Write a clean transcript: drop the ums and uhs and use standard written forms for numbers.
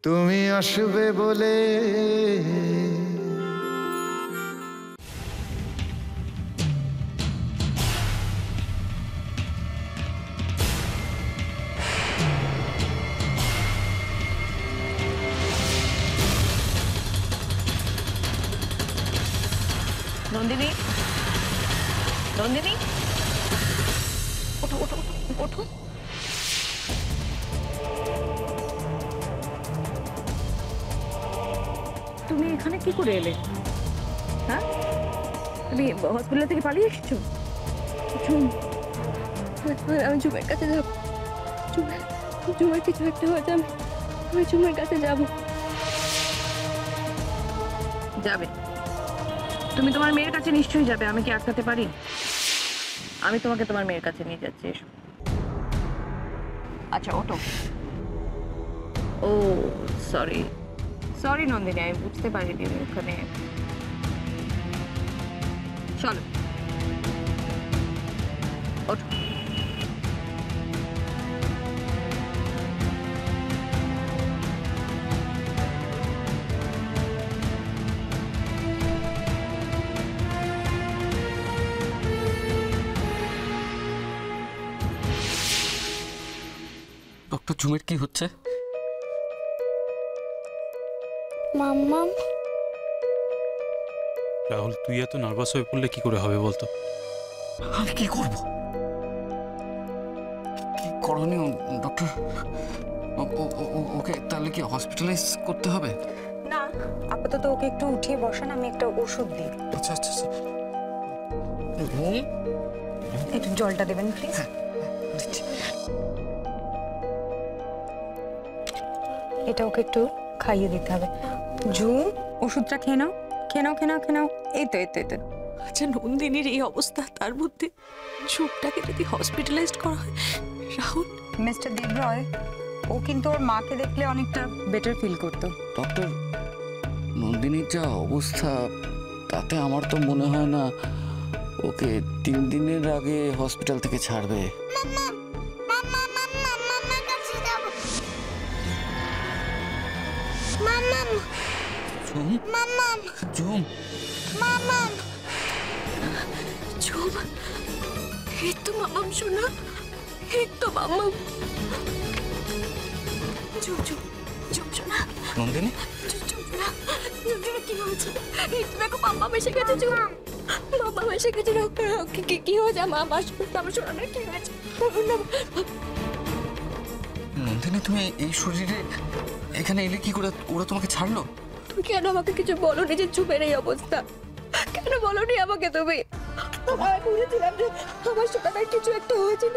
তুমি আসবে বলে। নন্দিনী, নন্দিনী, ওঠো ওঠো ওঠো। তুমি এখানে কি করে এলে? হ্যাঁ, তুমি হসপিটাল থেকে পালিয়ে এসেছো? আমি ঝুমের কাছে যাবো। ঝুমের কিছু একটা হয়েছে, আমি ঝুমের কাছে যাব। যাবে? তুমি তোমার মেয়ের কাছে নিশ্চয়ই যাবে, আমি কি আটকাতে পারি? আমি তোমাকে তোমার মেয়ের কাছে নিয়ে যাচ্ছি, এসো। আচ্ছা ওঠো। ও সরি সরি নন্দিনী, আমি বুঝতে পারিনি ওখানে। চলো ওঠো। ডক্টর ঝুমের কি হচ্ছে? মাম্মাম। রাহুল, তুই এত নার্ভাস হয়ে পড়লে কি করে হবে বলতো? আমি কি করব? কি করণীয় ডক্টর? ওকে তাহলে কি হসপিটালাইজ করতে হবে? না, আপাতত ওকে একটু উঠিয়ে বসান, আমি একটা ওষুধ দিই। আচ্ছা আচ্ছা আচ্ছা। একটু জলটা দেবেন প্লিজ। এটা ওকে একটু খাইয়ে দিতে হবে। ঝুম, ওষুধটা খেয়ে নাও, খেয়ে নাও, খেয়ে নাও, খেয়ে নাও। এই তো এই তো এই তো। আচ্ছা, নন্দিনীর এই অবস্থা, তার মধ্যে ঝুমটাকে যদি হসপিটালাইজড করা হয়, রাহুল। মিস্টার দেবরয়, ও কিন্তু ওর মাকে দেখলে অনেকটা বেটার ফিল করতো। ডক্টর, নন্দিনীর যা অবস্থা তাতে আমার তো মনে হয় না ওকে 3 দিনের আগে হসপিটাল থেকে ছাড়বে। ঝুম, ঝুম, ঝুম, এই তো মামাম শোনা, এই তো মামাম। ঝুম ঝুম ঝুম শোনা। নন্দিনী, ঝুম শোনা, ঝুম শোনা, কি হয়েছে? এই তো দেখো মাম্মাম এসে গেছে। ঝুম, মাম্মাম এসে গেছে। কি হয়েছে? আমার শোনা, কি হয়েছে? নন্দিনী, তুমি এই শরীরে এখানে এলে কি করে? ওরা তোমাকে ছাড়লো? তুমি কেন আমাকে কিছু বলোনি যে ঝুমের এই অবস্থা? কেন বলোনি আমাকে তুমি? আমি বুঝেছিলাম যে আমার শোনার কিছু একটা হয়েছে।